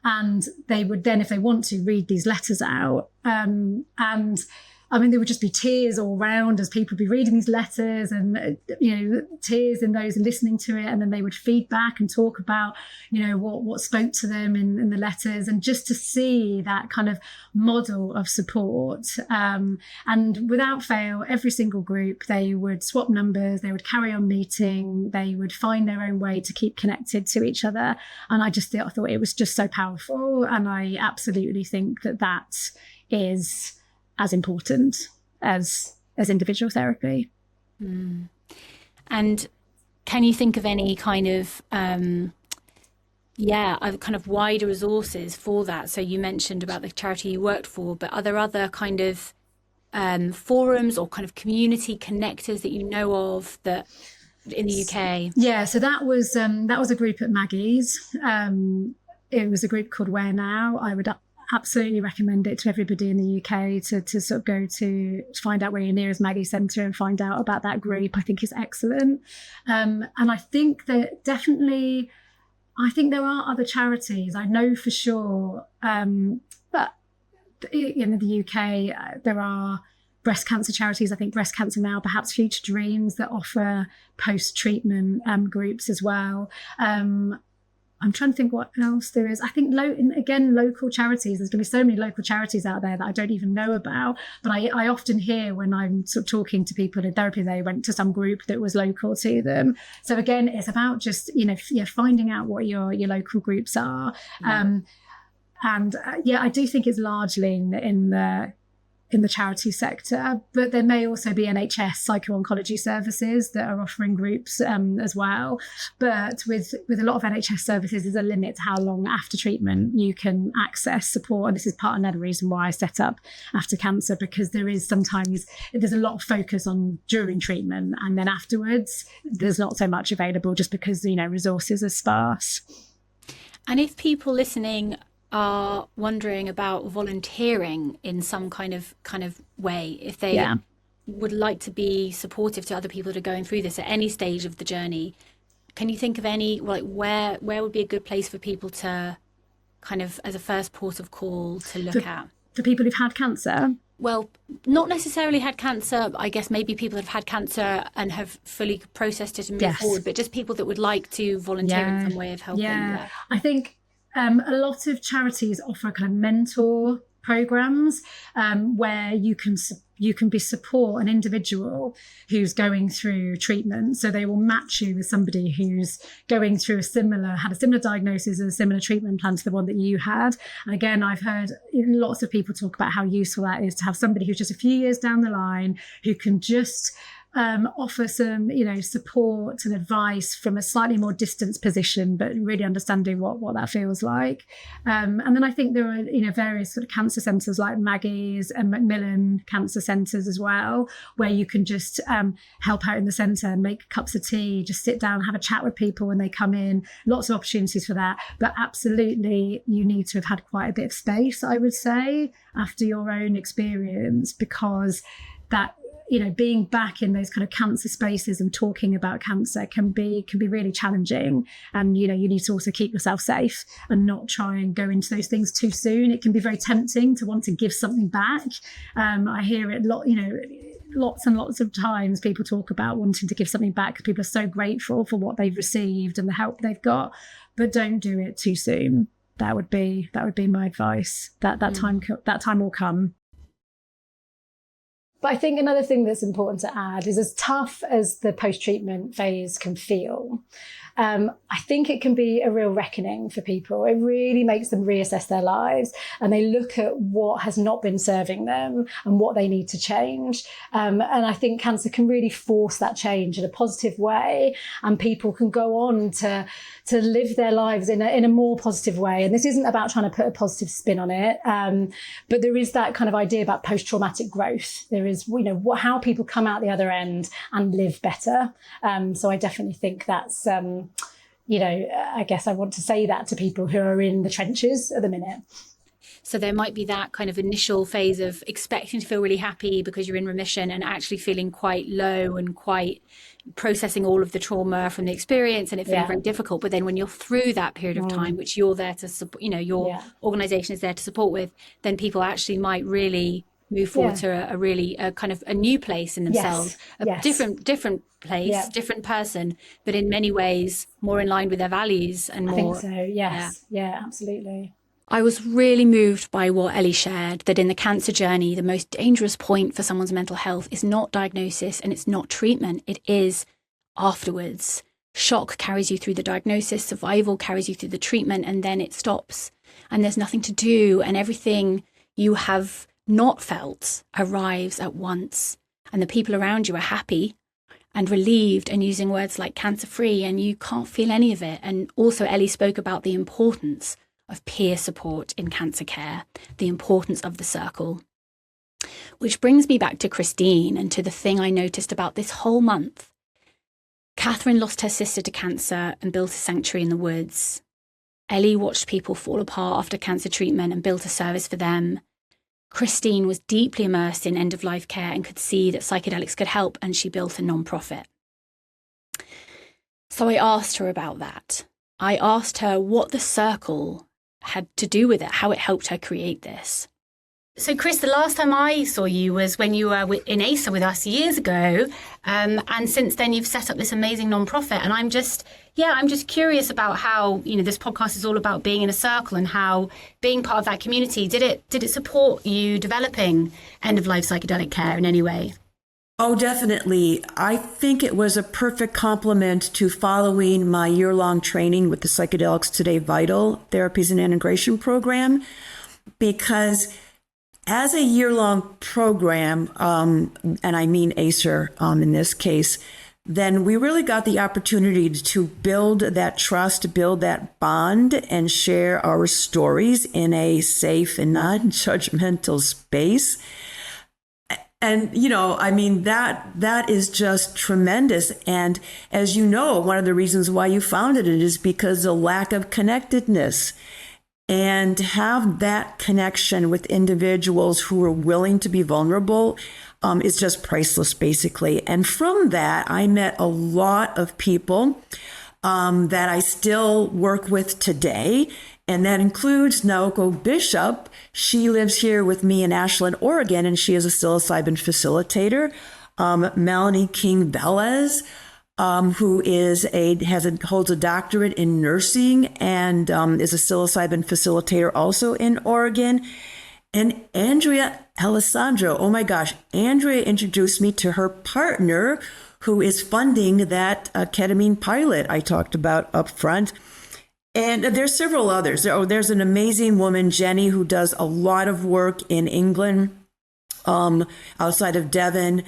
And they would then, if they want to, read these letters out. And there would just be tears all around as people would be reading these letters and, tears in those and listening to it. And then they would feed back and talk about, what spoke to them in the letters, and just to see that kind of model of support. And without fail, every single group, they would swap numbers, they would carry on meeting, they would find their own way to keep connected to each other. And I thought it was just so powerful. And I absolutely think that is as important as individual therapy. Mm. And can you think of any kind of wider resources for that? So you mentioned about the charity you worked for, but are there other kind of forums or kind of community connectors that you know of that in the UK? Yeah, so that was a group at Maggie's. It was a group called Where Now. I would absolutely recommend it to everybody in the UK to sort of go to find out where your nearest Maggie Centre and find out about that group. I think is excellent. And I think that definitely, there are other charities. I know for sure, but in the UK, there are breast cancer charities. I think Breast Cancer Now, perhaps Future Dreams, that offer post-treatment groups as well. I'm trying to think what else there is. I think, local charities. There's going to be so many local charities out there that I don't even know about. But I often hear when I'm sort of talking to people in therapy, they went to some group that was local to them. So again, it's about just, finding out what your local groups are. Yeah. I do think it's largely in the charity sector, but there may also be NHS psycho-oncology services that are offering groups as well. But with a lot of NHS services, there's a limit to how long after treatment you can access support. And this is another reason why I set up After Cancer, because there's a lot of focus on during treatment, and then afterwards there's not so much available just because resources are sparse. And if people listening are wondering about volunteering in some kind of way, if they would like to be supportive to other people that are going through this at any stage of the journey, can you think of any, where would be a good place for people to kind of, as a first port of call, to look at? For people who've had cancer? Well, not necessarily had cancer. I guess maybe people that have had cancer and have fully processed it and moved forward, but just people that would like to volunteer in some way of helping. Yeah, I think a lot of charities offer kind of mentor programs where you can support an individual who's going through treatment. So they will match you with somebody who's going through had a similar diagnosis and a similar treatment plan to the one that you had. And again, I've heard lots of people talk about how useful that is to have somebody who's just a few years down the line who can just offer some, support and advice from a slightly more distanced position, but really understanding what that feels like. And then I think there are, various sort of cancer centres like Maggie's and Macmillan cancer centres as well, where you can just help out in the centre and make cups of tea, just sit down, have a chat with people when they come in. Lots of opportunities for that. But absolutely, you need to have had quite a bit of space, I would say, after your own experience, because that, being back in those kind of cancer spaces and talking about cancer can be really challenging. And, you need to also keep yourself safe and not try and go into those things too soon. It can be very tempting to want to give something back. I hear it lots and lots of times people talk about wanting to give something back because people are so grateful for what they've received and the help they've got, but don't do it too soon. That would be my advice. That time will come. But I think another thing that's important to add is, as tough as the post-treatment phase can feel, I think it can be a real reckoning for people. It really makes them reassess their lives, and they look at what has not been serving them and what they need to change. And I think cancer can really force that change in a positive way, and people can go on to live their lives in a more positive way. And this isn't about trying to put a positive spin on it, but there is that kind of idea about post-traumatic growth. There is, how people come out the other end and live better. So I definitely think that's, I guess I want to say that to people who are in the trenches at the minute. So there might be that kind of initial phase of expecting to feel really happy because you're in remission and actually feeling quite low and quite processing all of the trauma from the experience and it feeling very difficult. But then when you're through that period of time, which you're there to support, your organisation is there to support with, then people actually might really move forward to a really kind of a new place in themselves, different place, different person, but in many ways more in line with their values and more. I think so. Yes. Yeah, absolutely. I was really moved by what Ellie shared, that in the cancer journey, the most dangerous point for someone's mental health is not diagnosis and it's not treatment. It is afterwards. Shock carries you through the diagnosis, survival carries you through the treatment, and then it stops. And there's nothing to do, and everything you have not felt arrives at once. And the people around you are happy and relieved and using words like cancer-free, and you can't feel any of it. And also Ellie spoke about the importance of peer support in cancer care, the importance of the circle. Which brings me back to Christine and to the thing I noticed about this whole month. Catherine lost her sister to cancer and built a sanctuary in the woods. Ellie watched people fall apart after cancer treatment and built a service for them. Christine was deeply immersed in end-of-life care and could see that psychedelics could help, and she built a non-profit. So I asked her about that. I asked her what the circle had to do with it, how it helped her create this. So, Chris, the last time I saw you was when you were in ASA with us years ago. And since then, you've set up this amazing nonprofit. And I'm just curious about how, this podcast is all about being in a circle and how being part of that community, did it support you developing end-of-life psychedelic care in any way? Oh, definitely. I think it was a perfect complement to following my year-long training with the Psychedelics Today Vital Therapies and Integration Program, because as a year-long program, and I mean ACER in this case, then we really got the opportunity to build that trust, build that bond, and share our stories in a safe and non-judgmental space. And, that is just tremendous. And as you know, one of the reasons why you founded it is because of lack of connectedness. And to have that connection with individuals who are willing to be vulnerable is just priceless, basically. And from that, I met a lot of people that I still work with today. And that includes Naoko Bishop. She lives here with me in Ashland, Oregon, and she is a psilocybin facilitator. Melanie King Velez, who holds a doctorate in nursing and is a psilocybin facilitator also in Oregon. And Andrea Alessandro, oh my gosh, Andrea introduced me to her partner, who is funding that ketamine pilot I talked about up front. And there's several others. There's an amazing woman, Jenny, who does a lot of work in England outside of Devon,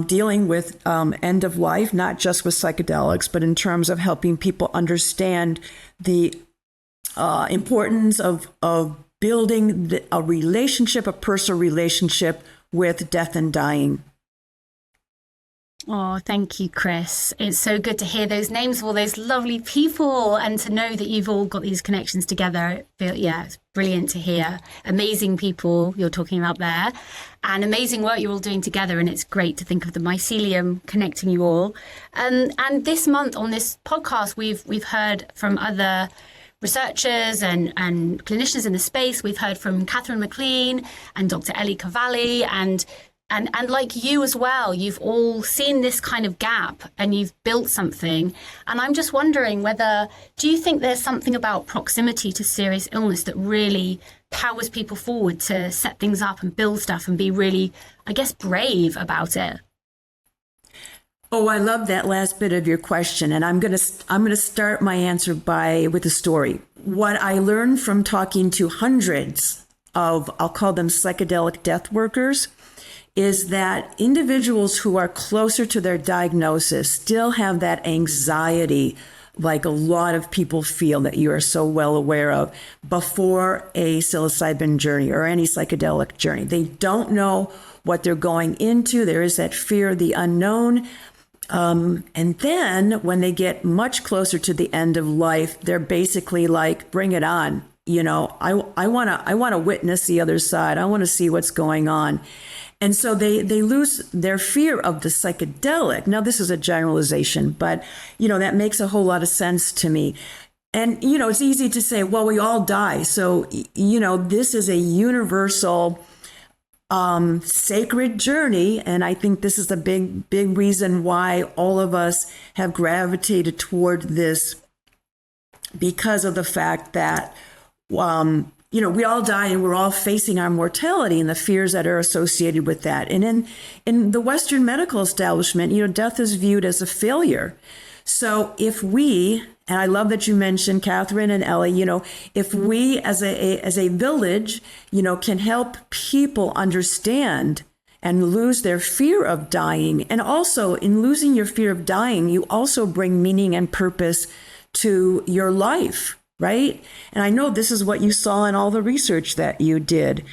dealing with end of life, not just with psychedelics, but in terms of helping people understand the importance of building a relationship, a personal relationship with death and dying. Oh, thank you, Chris. It's so good to hear those names of all those lovely people and to know that you've all got these connections together. It's brilliant to hear. Amazing people you're talking about there and amazing work you're all doing together. And it's great to think of the mycelium connecting you all. And this month on this podcast, we've heard from other researchers and clinicians in the space. We've heard from Catherine McLean and Dr. Ellie Cavalli and like you as well, you've all seen this kind of gap and you've built something. And I'm just wondering do you think there's something about proximity to serious illness that really powers people forward to set things up and build stuff and be really, I guess, brave about it? Oh, I love that last bit of your question. And I'm going to start my answer with a story. What I learned from talking to hundreds of, I'll call them psychedelic death workers, is that individuals who are closer to their diagnosis still have that anxiety, like a lot of people feel that you are so well aware of, before a psilocybin journey or any psychedelic journey. They don't know what they're going into. There is that fear of the unknown. And then when they get much closer to the end of life, they're basically like, bring it on. I want to witness the other side. I want to see what's going on. And so they lose their fear of the psychedelic. Now, this is a generalization, but, that makes a whole lot of sense to me. And, it's easy to say, well, we all die. So, this is a universal sacred journey. And I think this is a big, big reason why all of us have gravitated toward this, because of the fact that, we all die and we're all facing our mortality and the fears that are associated with that. And in the Western medical establishment, death is viewed as a failure. So if we, and I love that you mentioned Catherine and Ellie, if we as a village, can help people understand and lose their fear of dying. And also in losing your fear of dying, you also bring meaning and purpose to your life. Right? And I know this is what you saw in all the research that you did.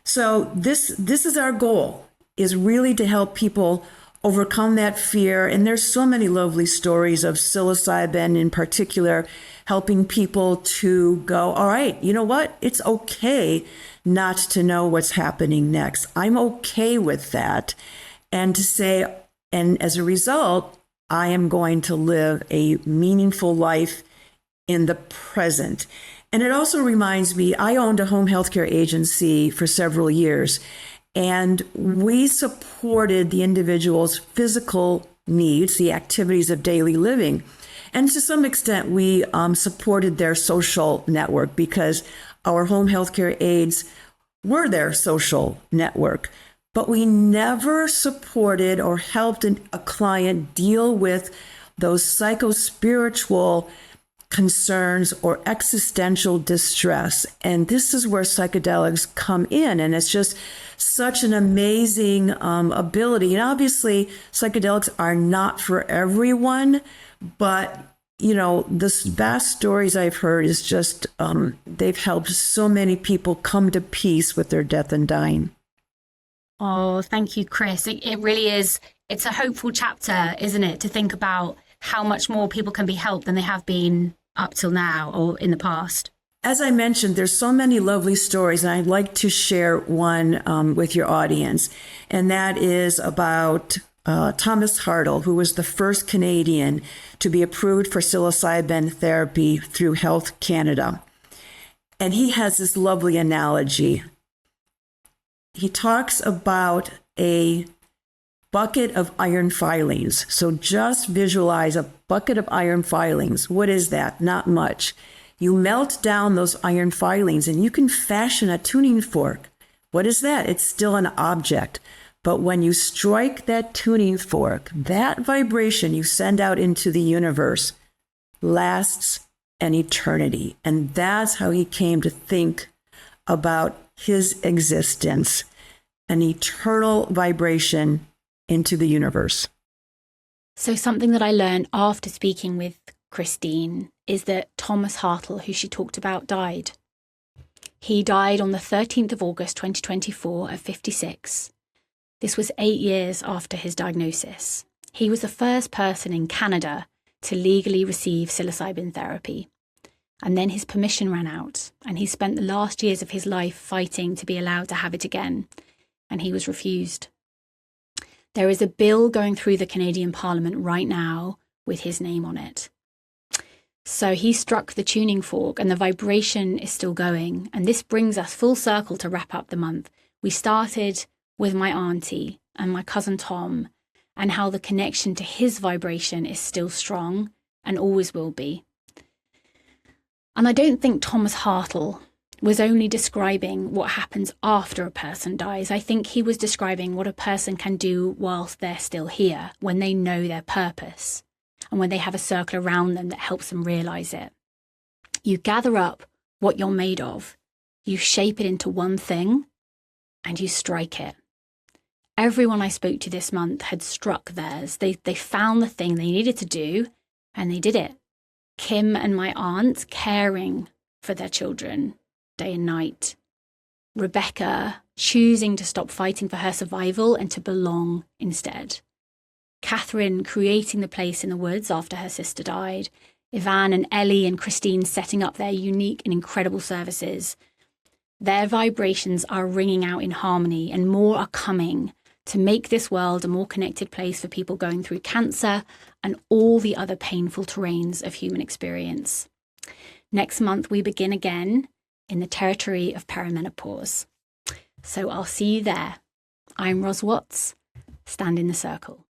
So this is our goal, is really to help people overcome that fear. And there's so many lovely stories of psilocybin in particular, helping people to go, all right, you know what? It's okay not to know what's happening next. I'm okay with that. And to say, and as a result, I am going to live a meaningful life in the present. And it also reminds me, I owned a home healthcare agency for several years, and we supported the individual's physical needs, the activities of daily living. And to some extent, we supported their social network because our home healthcare aides were their social network. But we never supported or helped a client deal with those psycho-spiritual concerns or existential distress. And this is where psychedelics come in. And it's just such an amazing ability. And obviously, psychedelics are not for everyone, but the vast stories I've heard is just, they've helped so many people come to peace with their death and dying. Oh, thank you, Chris. It really is. It's a hopeful chapter, isn't it? To think about how much more people can be helped than they have been up till now or in the past. As I mentioned, there's so many lovely stories, and I'd like to share one with your audience. And that is about Thomas Hartle, who was the first Canadian to be approved for psilocybin therapy through Health Canada. And he has this lovely analogy. He talks about a bucket of iron filings. So just visualize a bucket of iron filings. What is that? Not much. You melt down those iron filings and you can fashion a tuning fork. What is that? It's still an object. But when you strike that tuning fork, that vibration you send out into the universe lasts an eternity. And that's how he came to think about his existence. an eternal vibration into the universe. So something that I learned after speaking with Christine is that Thomas Hartle, who she talked about, died. He died on the 13th of August 2024 at 56. This was 8 years after his diagnosis. He was the first person in Canada to legally receive psilocybin therapy. And then his permission ran out, and he spent the last years of his life fighting to be allowed to have it again, and he was refused. There is a bill going through the Canadian Parliament right now with his name on it. So he struck the tuning fork, and the vibration is still going. And this brings us full circle to wrap up the month. We started with my auntie and my cousin Tom, and how the connection to his vibration is still strong and always will be. And I don't think Thomas Hartle was only describing what happens after a person dies. I think he was describing what a person can do whilst they're still here, when they know their purpose and when they have a circle around them that helps them realise it. You gather up what you're made of, you shape it into one thing, and you strike it. Everyone I spoke to this month had struck theirs. They found the thing they needed to do, and they did it. Kim and my aunt caring for their children day and night. Rebecca choosing to stop fighting for her survival and to belong instead. Catherine creating the place in the woods after her sister died. Ivan and Ellie and Christine setting up their unique and incredible services. Their vibrations are ringing out in harmony, and more are coming to make this world a more connected place for people going through cancer and all the other painful terrains of human experience. Next month, we begin again in the territory of perimenopause. So I'll see you there. I'm Ros Watts. Stand in the circle.